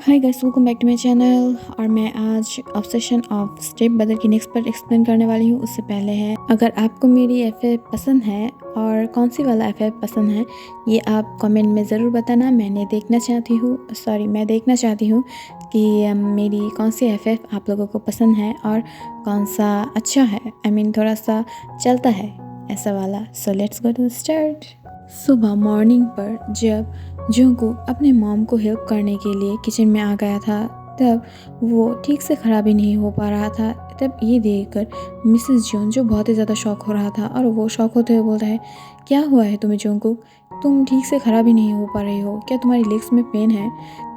Hi guys, welcome back to my channel. और मैं आज ऑब्सेशन ऑफ स्टेप ब्रदर की नेक्स्ट पार्ट एक्सप्लेन करने वाली हूँ। उससे पहले है, अगर आपको मेरी एफए पसंद है और कौन सी वाला एफए पसंद है ये आप कमेंट में ज़रूर बताना। मैं देखना चाहती हूँ कि मेरी कौन सी एफए आप लोगों को पसंद है और कौन सा अच्छा है, थोड़ा सा चलता है ऐसा वाला। So let's go to start. सुबह मॉर्निंग पर जब जंगकुक अपने मॉम को हेल्प करने के लिए किचन में आ गया था, तब वो ठीक से खड़ा भी नहीं हो पा रहा था। तब ये देखकर मिसेस जॉन जो बहुत ही ज़्यादा शॉक हो रहा था, और वो शॉक होते हुए बोलता है, क्या हुआ है तुम्हें जंगकुक? तुम ठीक से खड़ा भी नहीं हो पा रही हो, क्या तुम्हारी लेग्स में पेन है?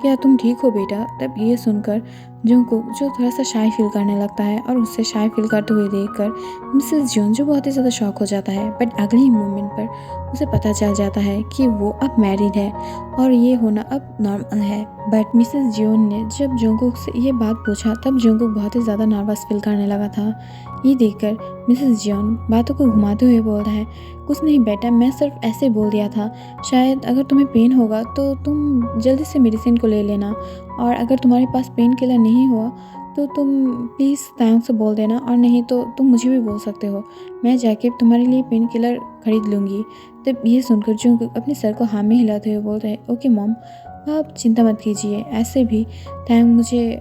क्या तुम ठीक हो बेटा? तब ये सुनकर जंगकुक जो थोड़ा सा शाय फील करने लगता है, और उससे शाय फील करते हुए देखकर मिसेस जॉन जो बहुत ही ज़्यादा शॉक हो जाता है। बट अगले ही मोमेंट पर उसे पता चल जाता है कि वो अब मैरिड है और ये होना अब नॉर्मल है। बट मिसेस जॉन ने जब जंगकुक से ये बात पूछा, तब जंगकुक बहुत ही ज़्यादा नर्वस फील करने लगा था। ये देखकर मिसेस जॉन बातों को घुमाते हुए बोल रहा है, कुछ नहीं बेटा, मैं सिर्फ ऐसे बोल दिया था। शायद अगर तुम्हें पेन होगा तो तुम जल्दी से मेडिसिन को ले लेना, और अगर तुम्हारे पास पेन किलर नहीं हुआ तो तुम प्लीज़ तायंग से बोल देना, और नहीं तो तुम मुझे भी बोल सकते हो, मैं जाके तुम्हारे लिए पेन किलर खरीद लूँगी। तब ये सुनकर जंगकुक अपने सर को हाँ में हिलाते हुए बोलता है, ओके मॉम, आप चिंता मत कीजिए, ऐसे भी तायंग मुझे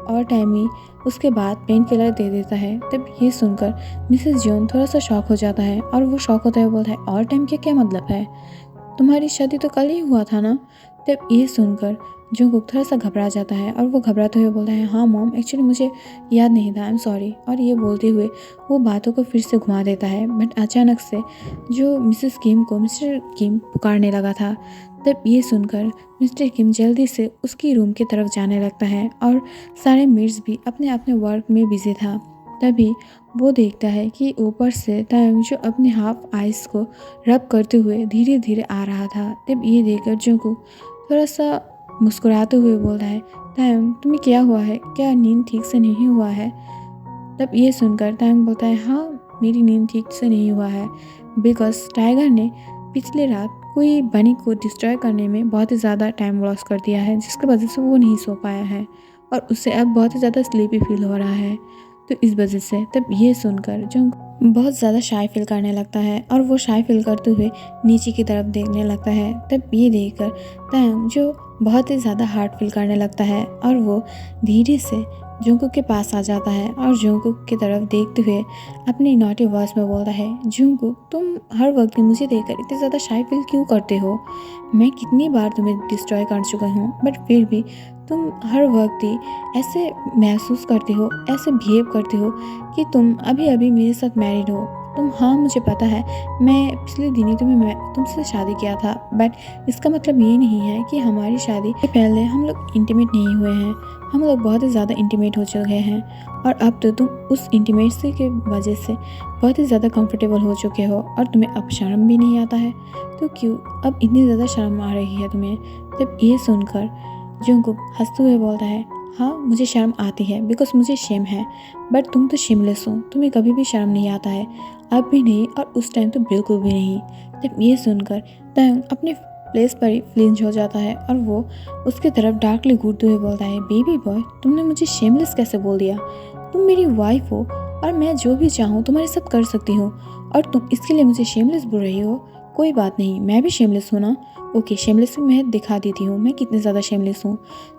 और टाइम ही उसके बाद पेन किलर दे देता है। तब ये सुनकर मिसेस जॉन थोड़ा सा शॉक हो जाता है, और वो शॉक होता है बोलता है, और टाइम का क्या मतलब है? तुम्हारी शादी तो कल ही हुआ था ना? तब ये सुनकर जंगकुक थोड़ा सा घबरा जाता है, और वो घबराते हुए बोलता है, हाँ मॉम, एक्चुअली मुझे याद नहीं था, आई एम सॉरी। और ये बोलते हुए वो बातों को फिर से घुमा देता है। बट अचानक से जो मिसेस किम को मिस्टर किम पुकारने लगा था, तब ये सुनकर मिस्टर किम जल्दी से उसकी रूम की तरफ जाने लगता है, और सारे मेड्स भी अपने अपने वर्क में बिजी था। तभी वो देखता है कि ऊपर से तायंग जो अपने हाफ आइज को रब करते हुए धीरे धीरे आ रहा था। तब ये देखकर जंगकुक थोड़ा सा मुस्कुराते हुए बोल रहा है, तायंग तुम्हें क्या हुआ है? क्या नींद ठीक से नहीं हुआ है? तब ये सुनकर तायंग बोलता है, हाँ मेरी नींद ठीक से नहीं हुआ है, बिकॉज टाइगर ने पिछले रात कोई बनी को डिस्ट्रॉय करने में बहुत ही ज़्यादा टाइम लॉस कर दिया है, जिसकी वजह से वो नहीं सो पाया है, और उससे अब बहुत ही ज़्यादा स्लीपी फील हो रहा है, तो इस वजह से। तब ये सुनकर जो बहुत ज़्यादा शाय फील करने लगता है, और वो शाय फील करते हुए नीचे की तरफ देखने लगता है। तब ये देखकर तायंग जो बहुत ही ज़्यादा हार्ट फील करने लगता है, और वो धीरे से जंगकुक के पास आ जाता है, और जंगकुक की तरफ देखते हुए अपनी नॉटी वॉइस में बोलता है, जंगकुक तुम हर वक्त मुझे देखकर इतनी ज़्यादा शाय फील क्यों करते हो? मैं कितनी बार तुम्हें डिस्ट्रॉय कर चुका हूँ, बट फिर भी तुम हर वक्त ही ऐसे महसूस करते हो, ऐसे बिहेव करते हो कि तुम अभी अभी मेरे साथ मैरिड हो। हाँ, मुझे पता है, मैं पिछले दिन ही तुमसे शादी किया था, बट इसका मतलब ये नहीं है कि हमारी शादी से पहले हम लोग इंटीमेट नहीं हुए हैं। हम लोग बहुत ही ज़्यादा इंटीमेट हो चुके हैं, और अब तो तुम उस इंटीमेसी की वजह से बहुत ही ज़्यादा कंफर्टेबल हो चुके हो, और तुम्हें अब शर्म भी नहीं आता है, तो क्यों अब इतनी ज़्यादा शर्म आ रही है तुम्हें? तब ये सुनकर जंगकुक हंसते हुए बोलता है, हाँ मुझे शर्म आती है, बिकॉज मुझे शेम है, बट तुम तो शेमलेस हो, तुम्हें कभी भी शर्म नहीं आता है, अब भी नहीं और उस टाइम तो बिल्कुल भी नहीं। तब ये सुनकर तायंग अपने प्लेस पर ही फ्लिंच हो जाता है, और वो उसकी तरफ डार्कली घूरते हुए बोलता है, बेबी बॉय, तुमने मुझे शेमलेस कैसे बोल दिया? तुम मेरी वाइफ हो, और मैं जो भी चाहूँ तुम्हारे साथ कर सकती हूँ, और तुम इसके लिए मुझे शेमलेस बोल रही हो? कोई बात नहीं, मैं भी शेमलेस हूँ ना। ओके, शेमलेस भी मैं दिखा देती हूँ मैं कितनी ज़्यादा शेमलेस हूँ।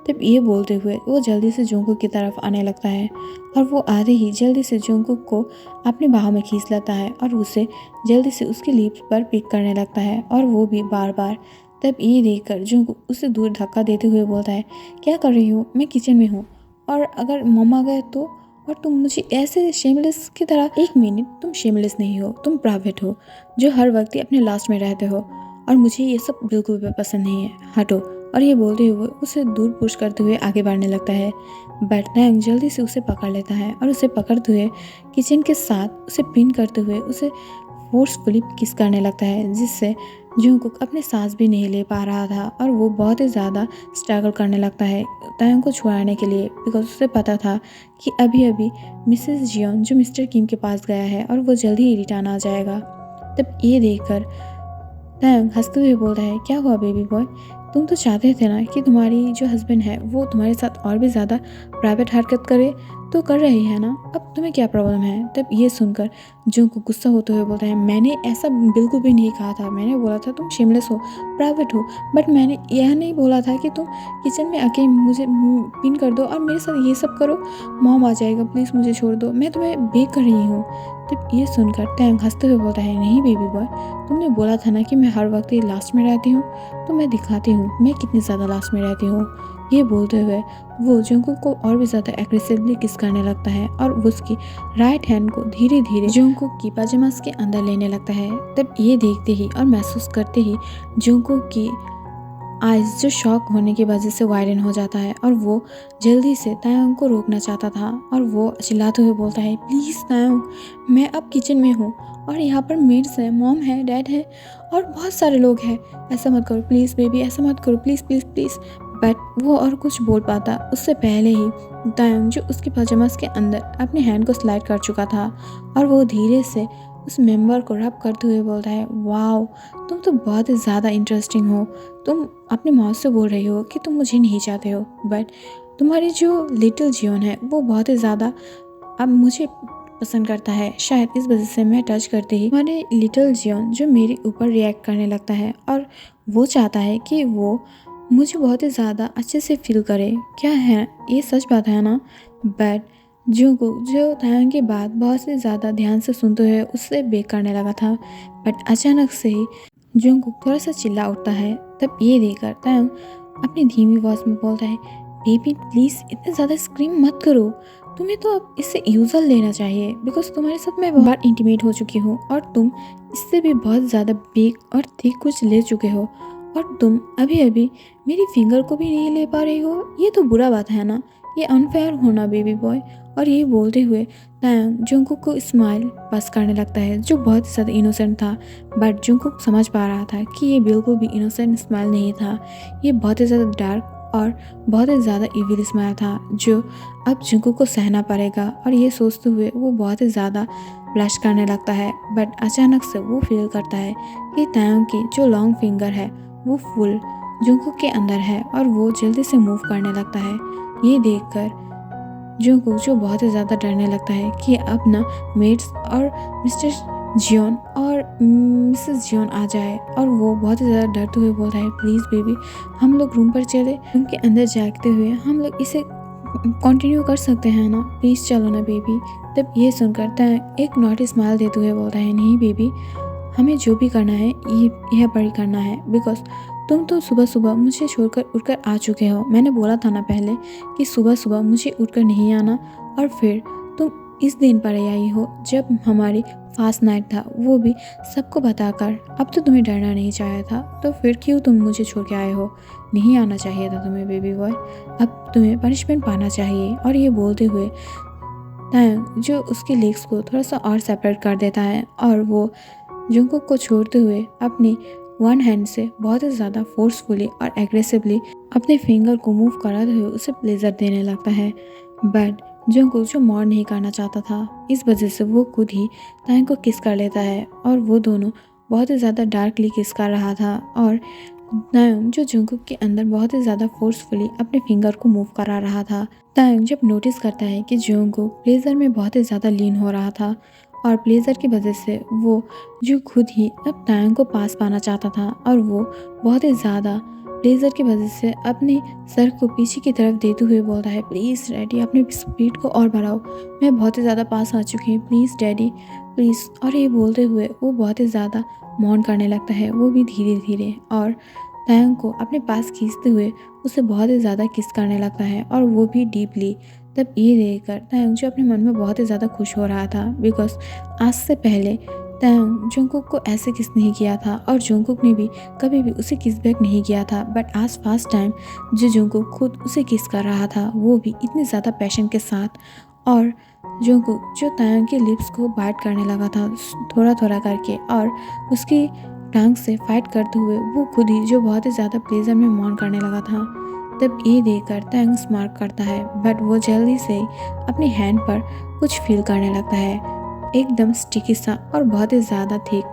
तब ये बोलते हुए वो जल्दी से जंगकुक की तरफ आने लगता है, और वो आते ही जल्दी से जंगकुक को अपने बाहों में खींच लेता है, और उसे जल्दी से उसके लिप्स पर पिक करने लगता है, और वो भी बार बार। तब ये देखकर जंगकुक उसे दूर धक्का देते हुए बोलता है, क्या कर रही हो? मैं किचन में हूँ, और अगर मम्मा गए तो? और तुम मुझे ऐसे शेमलेस की तरह? एक मिनट, तुम शेमलेस नहीं हो, तुम प्राइवेट हो, जो हर वक्त ही अपने लास्ट में रहते हो, और मुझे ये सब बिल्कुल भी पसंद नहीं है, हटो। और ये बोलते हुए उसे दूर पुश करते हुए आगे बढ़ने लगता है। बट तायंग जल्दी से उसे पकड़ लेता है, और उसे पकड़ते हुए किचन के साथ उसे पिन करते हुए उसे फोर्सफुली किस करने लगता है, जिससे जंगकुक अपने सांस भी नहीं ले पा रहा था, और वो बहुत ही ज़्यादा स्ट्रगल करने लगता है तायंग को छुड़ाने के लिए, बिकॉज उसे पता था कि अभी अभी मिसेस जियोन जो मिस्टर किम के पास गया है, और वो जल्दी ही रिटर्न आ जाएगा। तब ये देखकर तायंग हंसते हुए बोल रहा है, क्या हुआ बेबी बॉय, तुम तो चाहते थे ना कि तुम्हारी जो हस्बैंड है वो तुम्हारे साथ और भी ज़्यादा प्राइवेट हरकत करे, तो कर रही है ना, अब तुम्हें क्या प्रॉब्लम है। तब ये सुनकर जंगकुक गुस्सा होते हुए बोलता है, मैंने ऐसा बिल्कुल भी नहीं कहा था, मैंने बोला था तुम शेमलेस हो, प्राइवेट हो, बट मैंने यह नहीं बोला था कि तुम किचन में आके मुझे पिन कर दो और मेरे साथ ये सब करो, मॉम आ जाएगा, प्लीज़ मुझे छोड़ दो, मैं तुम्हें बेक कर रही हूँ। तब ये सुनकर टैंग हंसते हुए बोलता है, नहीं बेबी बॉय, तुमने बोला था ना कि मैं हर वक्त ही लास्ट में रहती हूँ, तो मैं दिखाती हूँ मैं कितनी ज़्यादा लास्ट में रहती हूँ। ये बोलते हुए वो जंगकुक को और भी ज़्यादा एग्रेसिवली किस करने लगता है और वो उसकी राइट हैंड को धीरे धीरे जंगकुक की पाजामास के अंदर लेने लगता है। तब ये देखते ही और महसूस करते ही जंगकुक की आइज जो शॉक होने की वजह से वायरन हो जाता है और वो जल्दी से तायोंग को रोकना चाहता था और वो चिल्लाते हुए बोलता है, प्लीज़ तायोंग, मैं अब किचन में हूँ और यहाँ पर मेड्स है, मॉम है, डैड है और बहुत सारे लोग हैं, ऐसा मत करो प्लीज़ बेबी, ऐसा मत करो प्लीज़ प्लीज़ प्लीज़। बट वो और कुछ बोल पाता उससे पहले ही तायोंग जो उसके पजामास के अंदर अपने हैंड को स्लाइड कर चुका था और वो धीरे से उस मेंबर को रब करते हुए बोलता है, वाओ, तुम तो बहुत ही ज़्यादा इंटरेस्टिंग हो, तुम अपने माउथ से बोल रही हो कि तुम मुझे नहीं चाहते हो, बट तुम्हारी जो लिटिल जियोन है वो बहुत ही ज़्यादा अब मुझे पसंद करता है, शायद इस वजह से मैं टच करते ही हमारे लिटिल जियोन जो मेरे ऊपर रिएक्ट करने लगता है और वो चाहता है कि वो मुझे बहुत ही ज़्यादा अच्छे से फील करे। क्या है ये सच बात है ना। बट जो तायोंग की बात बहुत ही ज़्यादा ध्यान से सुनते हुए उससे बेक करने लगा था, बट अचानक से ही जंगकुक थोड़ा सा चिल्ला उठता है। तब ये देखकर तायोंग अपनी धीमी आवाज में बोलता है, बेबी प्लीज़ इतने ज़्यादा स्क्रीम मत करो, तुम्हें तो अब इससे यूजल लेना चाहिए बिकॉज तुम्हारे साथ मैं बहुत बार इंटीमेट हो चुकी हूँ और तुम इससे भी बहुत ज़्यादा बिग और थिक कुछ ले चुके हो और तुम अभी अभी मेरी फिंगर को भी नहीं ले पा रही हो, ये तो बुरा बात है ना, ये अनफेयर होना बेबी बॉय। और ये बोलते हुए तायोंग जंगकुक को स्माइल पास करने लगता है जो बहुत ही ज़्यादा इनोसेंट था, बट जंगकुक समझ पा रहा था कि ये बिल्कुल भी इनोसेंट स्माइल नहीं था, ये बहुत ही ज़्यादा डार्क और बहुत ही ज़्यादा इविल स्माइल था जो अब जंगकुक को सहना पड़ेगा। और ये सोचते हुए वो बहुत ही ज़्यादा ब्लश करने लगता है, बट अचानक से वो फील करता है कि तायोंग की जो लॉन्ग फिंगर है वो फुल जंगकुक के अंदर है और वो जल्दी से मूव करने लगता है। ये देखकर जंगकुक जो बहुत ही ज़्यादा डरने लगता है कि अब ना मेड्स और मिस्टर जियोन और मिसेस जियोन आ जाए और वो बहुत ही ज़्यादा डरते हुए बोलता है, प्लीज़ बेबी हम लोग रूम पर चले, रूम के अंदर जागते हुए हम लोग इसे कंटिन्यू कर सकते हैं ना, प्लीज़ चलो ना बेबी। तब ये सुनकर तायोंग एक नॉटी स्माइल देते हुए बोलता है, नहीं बेबी, हमें जो भी करना है यह बड़ी करना है बिकॉज तुम तो सुबह सुबह मुझे छोड़कर उठकर आ चुके हो, मैंने बोला था ना पहले कि सुबह सुबह मुझे उठकर नहीं आना, और फिर तुम इस दिन पर आई हो जब हमारी फास्ट नाइट था, वो भी सबको बताकर। अब तो तुम्हें डरना नहीं चाहिए था, तो फिर क्यों तुम मुझे छोड़ के आए हो, नहीं आना चाहिए था तुम्हें बेबी बॉय, अब तुम्हें पनिशमेंट पाना चाहिए। और ये बोलते हुए तायोंग जो उसके लेग्स को थोड़ा सा और सेपरेट कर देता है और वो जंगकुक को छोड़ते हुए अपनी वन हैंड से बहुत ही ज़्यादा फोर्सफुली और एग्रेसिवली अपने फिंगर को मूव कराते हुए उसे प्लेजर देने लगता है। बट जंगकुक जो मोर नहीं करना चाहता था, इस वजह से वो खुद ही तायोंग को किस कर लेता है और वो दोनों बहुत ही ज़्यादा डार्कली किस कर रहा था और तायोंग जो जंगकुक के अंदर बहुत ही ज़्यादा फोर्सफुली अपने फिंगर को मूव करा रहा था। तायोंग जब नोटिस करता है कि जंगकुक प्लेजर में बहुत ही ज़्यादा लीन हो रहा था और प्लेजर की वजह से वो जो खुद ही अब तायोंग को पास पाना चाहता था और वो बहुत ही ज़्यादा प्लेजर की वजह से अपने सर को पीछे की तरफ देते हुए बोलता है, प्लीज़ डैडी अपनी स्पीड को और बढ़ाओ, मैं बहुत ही ज़्यादा पास आ चुकी हूँ, प्लीज़ डैडी प्लीज़। और ये बोलते हुए वो बहुत ही ज़्यादा मौन करने लगता है, वो भी धीरे धीरे, और तायोंग को अपने पास खींचते हुए उसे बहुत ही ज़्यादा किस करने लगता है और वो भी डीपली। तब ये देखकर तायोंग जो अपने मन में बहुत ही ज़्यादा खुश हो रहा था बिकॉज आज से पहले तायोंग जंगकुक को ऐसे किस नहीं किया था और जंगकुक ने भी कभी भी उसे किस बैक नहीं किया था, बट आज फर्स्ट टाइम जो जंगकुक खुद उसे किस कर रहा था, वो भी इतनी ज़्यादा पैशन के साथ। और जंगकुक जो तायोंग के लिप्स को बाइट करने लगा था थोड़ा थोड़ा करके और उसकी टांग से फाइट करते हुए वो खुद ही जो बहुत ही ज़्यादा प्लेजर में मौन करने लगा था। तब ये देखकर तायोंग स्मार्ट करता है, बट वो जल्दी से अपने हैंड पर कुछ फील करने लगता है, एकदम स्टिकी सा और बहुत ही ज़्यादा थिक,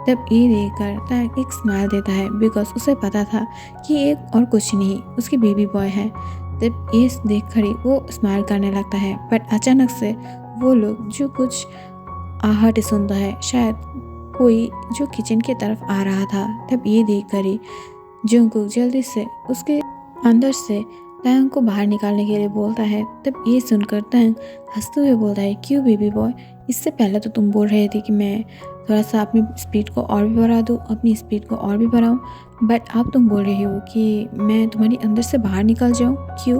तब ये देखकर तैंग एक स्माइल देता है बिकॉज उसे पता था कि एक और कुछ नहीं उसकी बेबी बॉय है। तब ये देख कर ही वो स्माइल करने लगता है, बट अचानक से वो लोग जो कुछ आहट सुनता है, शायद कोई जो किचन की तरफ आ रहा था। तब ये देख कर ही जंगकुक जल्दी से उसके अंदर से तैंग को बाहर निकालने के लिए बोलता है। तब ये सुनकर तैंग हंसते हुए बोलता है, क्यों बेबी बॉय, इससे पहले तो तुम बोल रहे थे कि मैं थोड़ा सा अपनी स्पीड को और भी बढ़ा दूँ, अपनी स्पीड को और भी बढ़ाऊँ, बट अब तुम बोल रही हो कि मैं तुम्हारी अंदर से बाहर निकल जाऊँ। क्यों,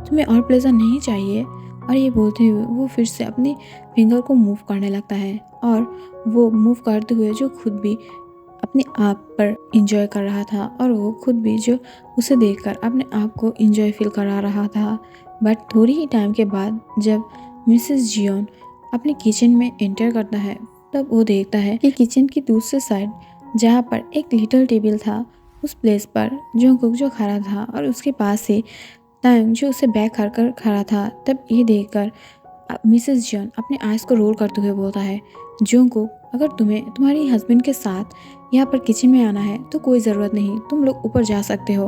तुम्हें और प्लेजर नहीं चाहिए? और ये बोलते हुए वो फिर से अपनी फिंगर को मूव करने लगता है और वो मूव करते हुए जो खुद भी अपने आप पर इंजॉय कर रहा था और वो खुद भी जो उसे देखकर अपने आप को इंजॉय फील करा रहा था। बट थोड़ी ही टाइम के बाद जब मिसेस जियोन अपने किचन में एंटर करता है, तब वो देखता है कि किचन की दूसरी साइड जहाँ पर एक लिटिल टेबल था, उस प्लेस पर जंगकुक जो खड़ा था और उसके पास ही तैंग जो उसे बैक कर खड़ा था। तब ये देखकर मिसेस जियोन अपने आइज़ को रोल करते हुए बोलता है, जंगकुक, अगर तुम्हें तुम्हारी हस्बैंड के साथ यहाँ पर किचन में आना है तो कोई ज़रूरत नहीं, तुम लोग ऊपर जा सकते हो।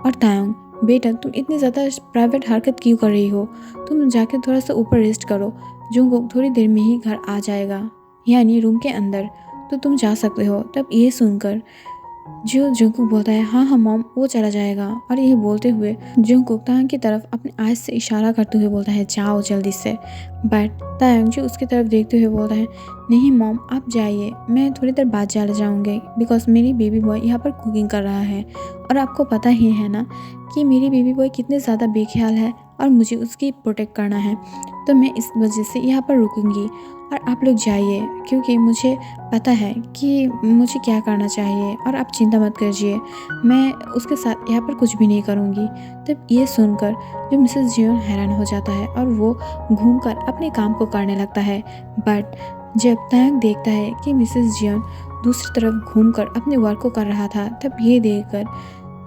और तैंग, बेटा तुम इतनी ज़्यादा प्राइवेट हरकत क्यों कर रही हो, तुम जाके थोड़ा सा ऊपर रेस्ट करो, जंगकुक थोड़ी देर में ही घर आ जाएगा, यानी रूम के अंदर, तो तुम जा सकते हो। तब ये सुनकर जो जंगकुक बोलता है, हाँ हाँ मॉम, वो चला जाएगा। और ये बोलते हुए जंगकुक तैंग की तरफ अपने आइज से इशारा करते हुए बोलता है, जाओ जल्दी से। बट तैंग जो उसकी तरफ देखते हुए बोलता है, नहीं मॉम आप जाइए, मैं थोड़ी देर बाद चले जाऊँगी बिकॉज मेरी बेबी बॉय यहाँ पर कुकिंग कर रहा है और आपको पता ही है ना कि मेरी बेबी बॉय कितने ज़्यादा बेख्याल है और मुझे उसकी प्रोटेक्ट करना है, तो मैं इस वजह से यहाँ पर रुकूंगी और आप लोग जाइए क्योंकि मुझे पता है कि मुझे क्या करना चाहिए और आप चिंता मत कीजिए, मैं उसके साथ यहाँ पर कुछ भी नहीं करूँगी। तब ये सुनकर जो मिसेस जियोन हैरान हो जाता है और वो घूमकर अपने काम को करने लगता है। बट जब तैंग देखता है कि मिसेस जियोन दूसरी तरफ घूमकर अपने वर्क को कर रहा था, तब ये देखकर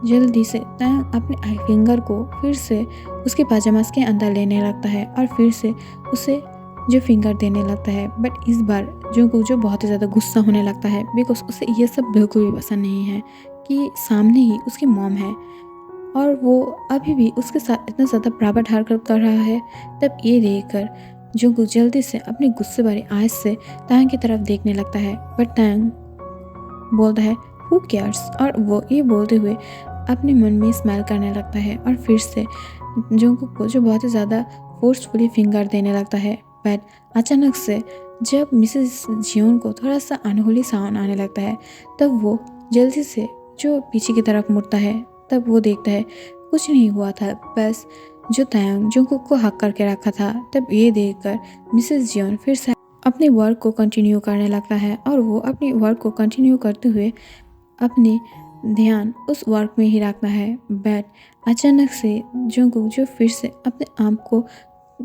जल्दी से तैंग अपने आई फिंगर को फिर से उसके पाजामास के अंदर लेने लगता है और फिर से उसे जो फिंगर देने लगता है। बट इस बार जो बहुत ही ज़्यादा गुस्सा होने लगता है बिकॉज उसे ये सब बिल्कुल भी पसंद नहीं है कि सामने ही उसकी मॉम है और वो अभी भी उसके साथ इतना ज़्यादा प्राइवेट हरकत कर रहा है। तब ये देखकर जो जल्दी से अपने गुस्से भरी आँख से तैंग की तरफ देखने लगता है, बट तैंग बोलता है हु केयर्स, और वो ये बोलते हुए अपने मन में स्माइल करने लगता है और फिर से जंगकुक को जो बहुत ही ज़्यादा फोर्सफुली फिंगर देने लगता है। बट अचानक से जब मिसेस जियोन को थोड़ा सा अनहोली साउंड आने लगता है, तब वो जल्दी से जो पीछे की तरफ मुड़ता है। तब वो देखता है कुछ नहीं हुआ था, बस जो तैंग जंगकुक को हक करके रखा था। तब ये देखकर मिसेस जियोन फिर से अपने वर्क को कंटिन्यू करने लगता है और वो अपनी वर्क को कंटिन्यू करते हुए अपने ध्यान उस वर्क में ही रखता है। बट अचानक से जंगकुक जो फिर से अपने आप को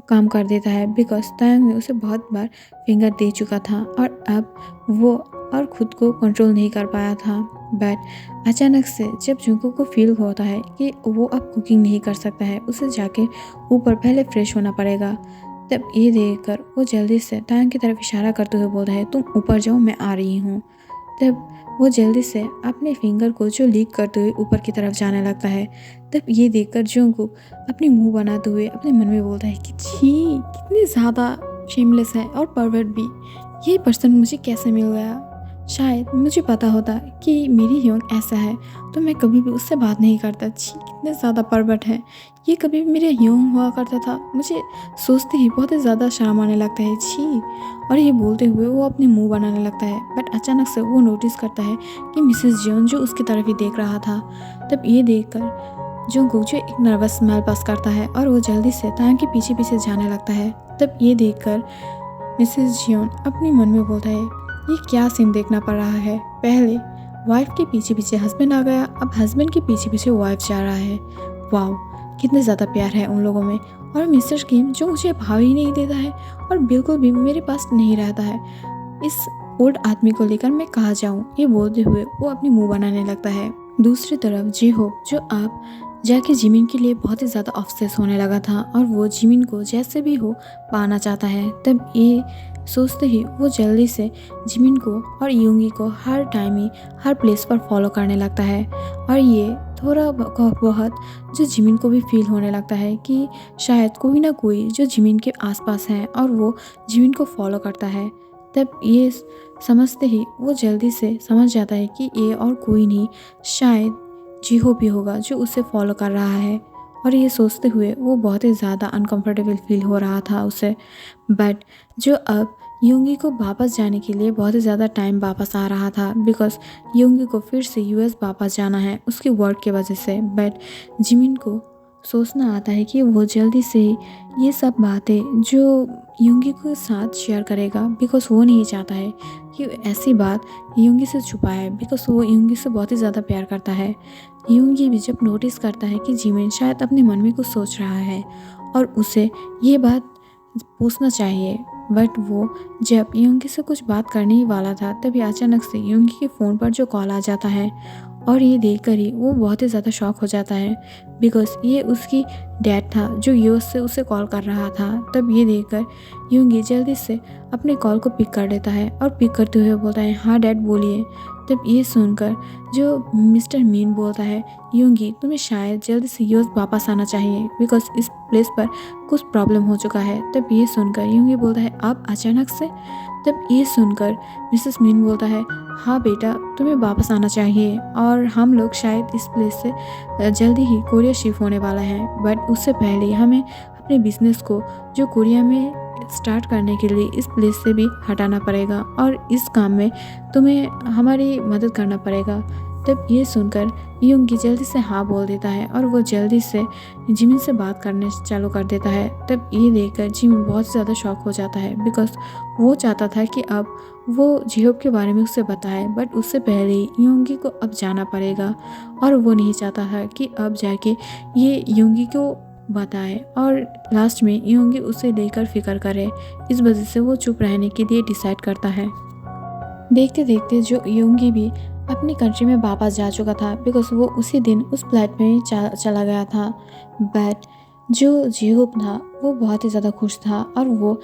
काम कर देता है बिकॉज तैंग ने उसे बहुत बार फिंगर दे चुका था और अब वो और खुद को कंट्रोल नहीं कर पाया था। बट अचानक से जब जंगकुक को फील होता है कि वो अब कुकिंग नहीं कर सकता है, उसे जाके ऊपर पहले फ्रेश होना पड़ेगा। तब ये देखकर वो जल्दी से तैंग की तरफ इशारा करते हुए बोलता है, तुम ऊपर जाओ, मैं आ रही हूँ। तब वो जल्दी से अपने फिंगर को जो लीक करते हुए ऊपर की तरफ जाने लगता है। तब ये देखकर जंगकुक अपने मुंह बनाते हुए अपने मन में बोलता है कि छी, कितनी ज़्यादा शेमलेस है और परवर्ट भी, ये पर्सन मुझे कैसे मिल गया। शायद मुझे पता होता कि मेरी ह्योन ऐसा है तो मैं कभी भी उससे बात नहीं करता। छी, कितने ज़्यादा परवर्ट है, ये कभी भी मेरे ह्योन हुआ करता था, मुझे सोचते ही बहुत ही ज़्यादा शर्म आने लगता है, छी। और ये बोलते हुए वो अपने मुंह बनाने लगता है। बट अचानक से वो नोटिस करता है कि मिसेस जियोन जो उसकी तरफ ही देख रहा था। तब ये देखकर जंगकुक जो एक नर्वस स्माइल पास करता है और वो जल्दी से तैंग के पीछे पीछे जाने लगता है। तब ये देखकर मिसेस जियोन अपने मन में बोलता है, ये क्या सीन देखना पड़ रहा है, पहले वाइफ के पीछे पीछे हस्बैंड आ गया, अब हस्बैंड के पीछे पीछे वाइफ जा रहा है। वाओ, कितने ज़्यादा प्यार है उन लोगों में। और मिस्टर किम जो मुझे भाव ही नहीं देता है और बिल्कुल भी मेरे पास नहीं रहता है, इस ओल्ड आदमी को लेकर मैं कहाँ जाऊँ, ये बोलते हुए वो अपनी मुंह बनाने लगता है। दूसरी तरफ जी होप जो आप जाके जिमिन के लिए बहुत ही ज़्यादा ऑब्सेस होने लगा था और वो जिमिन को जैसे भी हो पाना चाहता है। तब ये सोचते ही वो जल्दी से जिमिन को और यूंगी को हर टाइम ही हर प्लेस पर फॉलो करने लगता है। और ये थोड़ा बहुत जो जिमिन को भी फील होने लगता है कि शायद कोई ना कोई जो जिमिन के आसपास है और वो जिमिन को फॉलो करता है। तब ये समझते ही वो जल्दी से समझ जाता है कि ये और कोई नहीं, शायद जीहो भी होगा जो उसे फॉलो कर रहा है। और ये सोचते हुए वो बहुत ही ज़्यादा अनकंफर्टेबल फील हो रहा था उसे। बट जो अब योंगी को वापस जाने के लिए बहुत ही ज़्यादा टाइम वापस आ रहा था, बिकॉज योंगी को फिर से यूएस वापस जाना है उसकी वर्क की वजह से। बट जिमिन को सोचना आता है कि वो जल्दी से ये सब बातें जो योंगी के साथ शेयर करेगा, बिकॉज वो नहीं चाहता है कि ऐसी बात योंगी से छुपाए, बिकॉज वो योंगी से बहुत ही ज़्यादा प्यार करता है। योंगी भी जब नोटिस करता है कि जिमिन शायद अपने मन में कुछ सोच रहा है और उसे ये बात पूछना चाहिए, बट वो जब योंगी से कुछ बात करने ही वाला था तभी अचानक से योंगी के फ़ोन पर जो कॉल आ जाता है और ये देखकर ही वो बहुत ही ज़्यादा शॉक हो जाता है, बिकॉज ये उसकी डैड था जो यूएस से उसे कॉल कर रहा था। तब ये देखकर योंगी जल्दी से अपने कॉल को पिक कर लेता है और पिक करते हुए बोलता है, हाँ डैड बोलिए। तब ये सुनकर जो मिस्टर मीन बोलता है, योंगी तुम्हें शायद जल्दी से यूएस वापस आना चाहिए, बिकॉज इस प्लेस पर कुछ प्रॉब्लम हो चुका है। तब ये सुनकर योंगी बोलता है, आप अचानक से? तब ये सुनकर मिसेस मीन बोलता है, हाँ बेटा तुम्हें वापस आना चाहिए और हम लोग शायद इस प्लेस से जल्दी ही कोरिया शिफ्ट होने वाला है, बट उससे पहले हमें अपने बिजनेस को जो कोरिया में स्टार्ट करने के लिए इस प्लेस से भी हटाना पड़ेगा और इस काम में तुम्हें हमारी मदद करना पड़ेगा। तब ये सुनकर योंगी जल्दी से हाँ बोल देता है और वो जल्दी से जिमिन से बात करने चालू कर देता है। तब ये देखकर जिमिन बहुत ज़्यादा शॉक हो जाता है, बिकॉज वो चाहता था कि अब वो जिहोब के बारे में उसे बताए, बट उससे पहले योंगी को अब जाना पड़ेगा और वो नहीं चाहता था कि अब जाके ये योंगी को बताए और लास्ट में योंगी उसे लेकर फिक्र करे। इस वजह से वो चुप रहने के लिए डिसाइड करता है। देखते देखते जो योंगी भी अपनी कंट्री में वापस जा चुका था, बिकॉज वो उसी दिन उस फ्लाइट में चला गया था। बट जो जिहोब था वो बहुत ही ज़्यादा खुश था और वो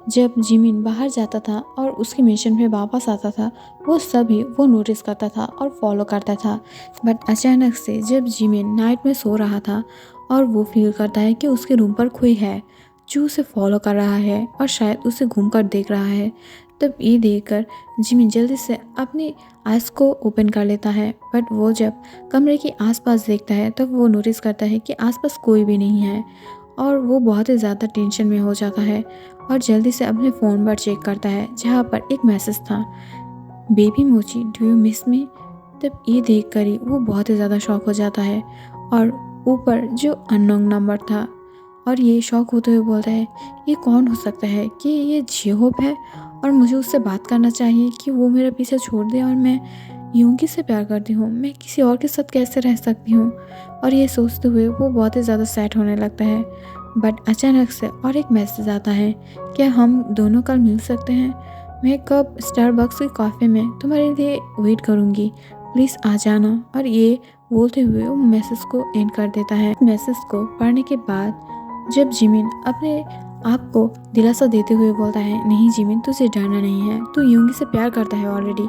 जब जिमिन बाहर जाता था और उसके मिशन पे वापस आता था वो सभी वो नोटिस करता था और फॉलो करता था। बट अचानक से जब जिमिन नाइट में सो रहा था और वो फील करता है कि उसके रूम पर कोई है जो उसे फॉलो कर रहा है और शायद उसे घूमकर देख रहा है। तब ये देखकर जिमिन जल्दी से अपनी आइज़ को ओपन कर लेता है, बट वो जब कमरे के आसपास देखता है तब वो नोटिस करता है कि आसपास कोई भी नहीं है और वो बहुत ही ज़्यादा टेंशन में हो जाता है और जल्दी से अपने फ़ोन पर चेक करता है जहाँ पर एक मैसेज था, बेबी मोची डू यू मिस मी। तब ये देखकर ही वो बहुत ही ज़्यादा शॉक हो जाता है और ऊपर जो अननोन नंबर था और ये शॉक होते हुए बोलता है, ये कौन हो सकता है कि ये जिहोब है और मुझे उससे बात करना चाहिए कि वो मेरा पीछे छोड़ दे और मैं योंगी से प्यार करती हूँ, मैं किसी और के साथ कैसे रह सकती हूँ। और ये सोचते हुए वो बहुत ही ज़्यादा सैड होने लगता है। बट अचानक से और एक मैसेज आता है, क्या हम दोनों कल मिल सकते हैं? मैं कब स्टारबक्स के कॉफ़े में तुम्हारे लिए वेट करूँगी, प्लीज़ आ जाना। और ये बोलते हुए वो मैसेज को एंड कर देता है। मैसेज को पढ़ने के बाद जब जिमिन अपने आप को दिलासा देते हुए बोलता है, नहीं जिमिन तुझे डरना नहीं है, तू योंगी से प्यार करता है ऑलरेडी,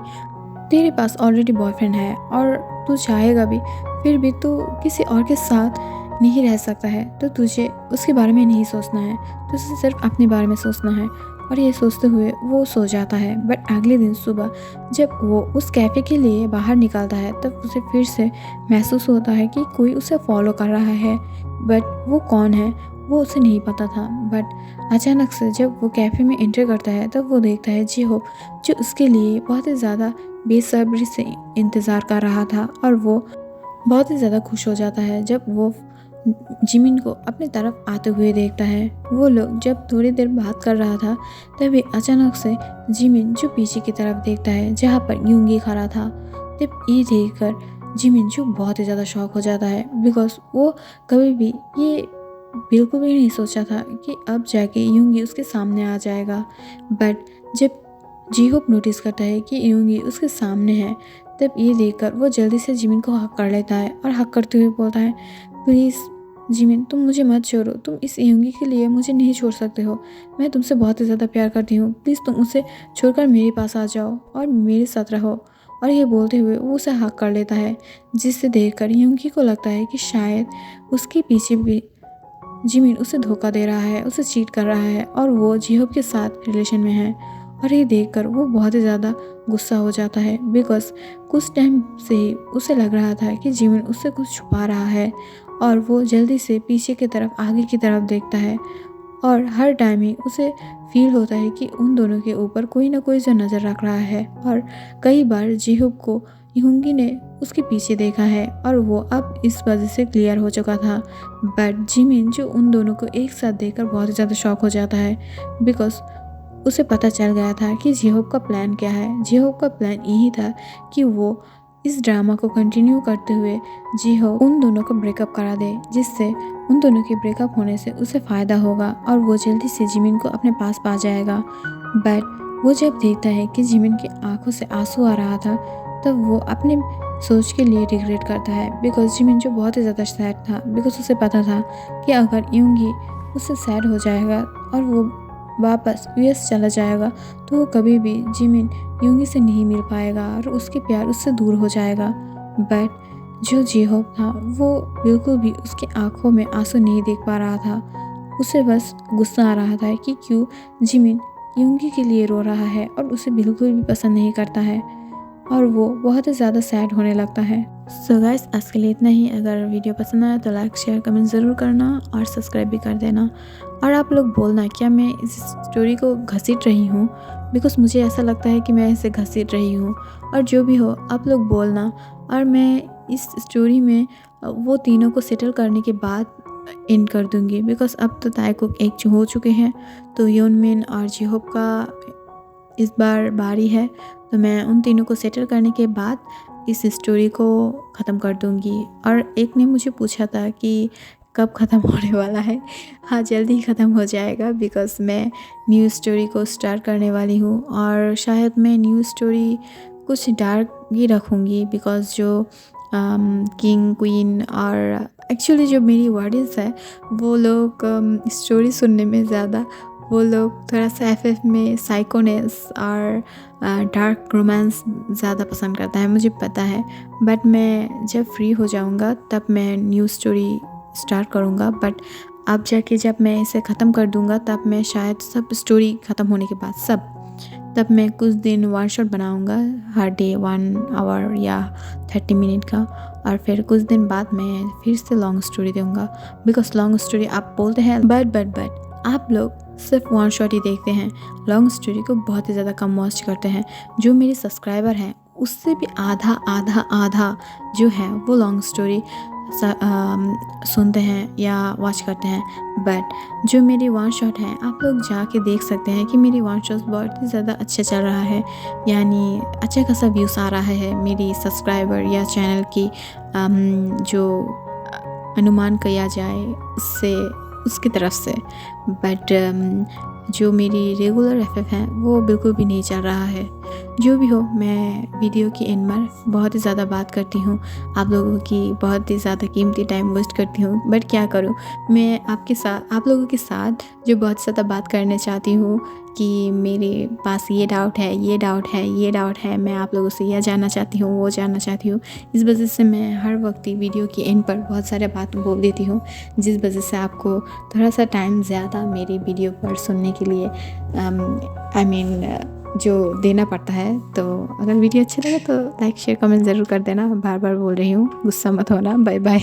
तेरे पास ऑलरेडी बॉयफ्रेंड है और तू चाहेगा भी फिर भी तू किसी और के साथ नहीं रह सकता है, तो तुझे उसके बारे में नहीं सोचना है, तुझे सिर्फ अपने बारे में सोचना है। और ये सोचते हुए वो सो जाता है। बट अगले दिन सुबह जब वो उस कैफ़े के लिए बाहर निकलता है तब उसे फिर से महसूस होता है कि कोई उसे फॉलो कर रहा है, बट वो कौन है वो उसे नहीं पता था। बट अचानक से जब वो कैफ़े में एंटर करता है तब वो देखता है जिहोब जो उसके लिए बहुत ही ज़्यादा बेसब्री से इंतज़ार कर रहा था और वो बहुत ही ज़्यादा खुश हो जाता है जब वो जिमिन को अपनी तरफ आते हुए देखता है। वो लोग जब थोड़ी देर बात कर रहा था तभी अचानक से जिमिन जो पीछे की तरफ देखता है जहाँ पर योंगी खड़ा था। तब ये देखकर जिमिन जो बहुत ही ज़्यादा शॉक हो जाता है, बिकॉज वो कभी भी ये बिल्कुल भी नहीं सोचा था कि अब जाके योंगी उसके सामने आ जाएगा। बट जब जिहोब नोटिस करता है कि योंगी उसके सामने है तब ये देखकर वो जल्दी से जिमिन को हक कर लेता है और हक करते हुए बोलता है, प्लीज़ जिमिन तुम मुझे मत छोड़ो, तुम इस योंगी के लिए मुझे नहीं छोड़ सकते हो। मैं तुमसे बहुत ही ज़्यादा प्यार करती हूँ, प्लीज़ तुम उसे छोड़कर मेरे पास आ जाओ और मेरे साथ रहो। और ये बोलते हुए वो उसे हक कर लेता है, जिससे देखकर योंगी को लगता है कि शायद उसके पीछे भी जिमिन उसे धोखा दे रहा है, उसे चीट कर रहा है और वो जिहोब के साथ रिलेशन में है। और ये देखकर वो बहुत ही ज़्यादा गुस्सा हो जाता है, बिकॉज कुछ टाइम से ही उसे लग रहा था कि जिमिन उससे कुछ छुपा रहा है। और वो जल्दी से पीछे की तरफ, आगे की तरफ देखता है और हर टाइम ही उसे फील होता है कि उन दोनों के ऊपर कोई ना कोई जो नज़र रख रहा है। और कई बार जिहोब को योंगी ने उसके पीछे देखा है और वो अब इस वजह से क्लियर हो चुका था। बट जिमिन जो उन दोनों को एक साथ देखकर बहुत ही ज़्यादा शॉक हो जाता है, बिकॉज उसे पता चल गया था कि जिहोब का प्लान क्या है। जिहोब का प्लान यही था कि वो इस ड्रामा को कंटिन्यू करते हुए जिहोब उन दोनों को ब्रेकअप करा दे, जिससे उन दोनों के ब्रेकअप होने से उसे फ़ायदा होगा और वो जल्दी से जिमिन को अपने पास पा जाएगा। बट वो जब देखता है कि जिमिन की आंखों से आंसू आ रहा था, तब वो अपने सोच के लिए रिग्रेट करता है, बिकॉज जिमिन जो बहुत ही ज़्यादा सैड था, बिकॉज उसे पता था कि अगर योंगी उससे सैड हो जाएगा और वो वापस यूएस चला जाएगा तो वो कभी भी जिमिन योंगी से नहीं मिल पाएगा और उसके प्यार उससे दूर हो जाएगा। बट जो जिहोब था वो बिल्कुल भी उसकी आंखों में आंसू नहीं देख पा रहा था। उसे बस गुस्सा आ रहा था कि क्यों जिमिन योंगी के लिए रो रहा है और उसे बिल्कुल भी पसंद नहीं करता है और वो बहुत ही ज़्यादा सैड होने लगता है। सो गाइस, आज के लिए इतना ही। अगर वीडियो पसंद आया तो लाइक, शेयर, कमेंट ज़रूर करना और सब्सक्राइब भी कर देना। और आप लोग बोलना क्या मैं इस स्टोरी को घसीट रही हूँ, बिकॉज मुझे ऐसा लगता है कि मैं इसे घसीट रही हूँ। और जो भी हो आप लोग बोलना, और मैं इस स्टोरी में वो तीनों को सेटल करने के बाद एंड कर दूँगी, बिकॉज अब तो ताइकुक एक हो चुके हैं, तो योनमिन और जिहोब का इस बार बारी है। तो मैं उन तीनों को सेटल करने के बाद इस स्टोरी को ख़त्म कर दूँगी। और एक ने मुझे पूछा था कि कब ख़त्म होने वाला है। हाँ, जल्दी ही ख़त्म हो जाएगा, बिकॉज़ मैं न्यू स्टोरी को स्टार्ट करने वाली हूँ और शायद मैं न्यू स्टोरी कुछ डार्क ही रखूँगी, बिकॉज़ जो किंग, क्वीन और एक्चुअली जो मेरी ऑडियंस है वो लोग स्टोरी सुनने में ज़्यादा, वो लोग थोड़ा सा एफएफ में साइकोनेस और डार्क रोमांस ज़्यादा पसंद करता है, मुझे पता है। बट मैं जब फ्री हो जाऊँगा तब मैं न्यू स्टोरी स्टार्ट करूँगा। बट अब जाके जब मैं इसे ख़त्म कर दूँगा तब मैं शायद सब स्टोरी ख़त्म होने के बाद तब मैं कुछ दिन वन शॉट बनाऊँगा, हर डे 1 आवर या 30 मिनट का। और फिर कुछ दिन बाद मैं फिर से लॉन्ग स्टोरी दूँगा, बिकॉज लॉन्ग स्टोरी आप बोलते हैं बट आप लोग सिर्फ वन शॉट ही देखते हैं, लॉन्ग स्टोरी को बहुत ही ज़्यादा कम वॉच करते हैं। जो मेरे सब्सक्राइबर हैं उससे भी आधा जो है वो लॉन्ग स्टोरी सुनते हैं या वॉच करते हैं। बट जो मेरी वन शॉट है आप लोग जाके देख सकते हैं कि मेरी वन शॉट बहुत ही ज़्यादा अच्छा चल रहा है, यानी अच्छा खासा व्यूज़ आ रहा है मेरी सब्सक्राइबर या चैनल की जो अनुमान किया जाए उससे, उसकी तरफ से। बट जो मेरी रेगुलर एफएफ है वो बिल्कुल भी नहीं चल रहा है। जो भी हो, मैं वीडियो की एंड में बहुत ही ज़्यादा बात करती हूँ, आप लोगों की बहुत ही ज़्यादा कीमती टाइम वेस्ट करती हूँ। बट क्या करूँ, मैं आप लोगों के साथ जो बहुत ज़्यादा बात करना चाहती हूँ कि मेरे पास ये डाउट है, मैं आप लोगों से यह जानना चाहती हूँ, वो जानना चाहती हूँ। इस वजह से मैं हर वक्त ही वीडियो की एंड पर बहुत सारे बात बोल देती हूँ, जिस वजह से आपको थोड़ा सा टाइम ज़्यादा मेरी वीडियो पर सुनने के लिए जो देना पड़ता है। तो अगर वीडियो अच्छा लगे तो लाइक, शेयर, कमेंट ज़रूर कर देना। बार बार बोल रही हूँ, गुस्सा मत होना। Bye bye.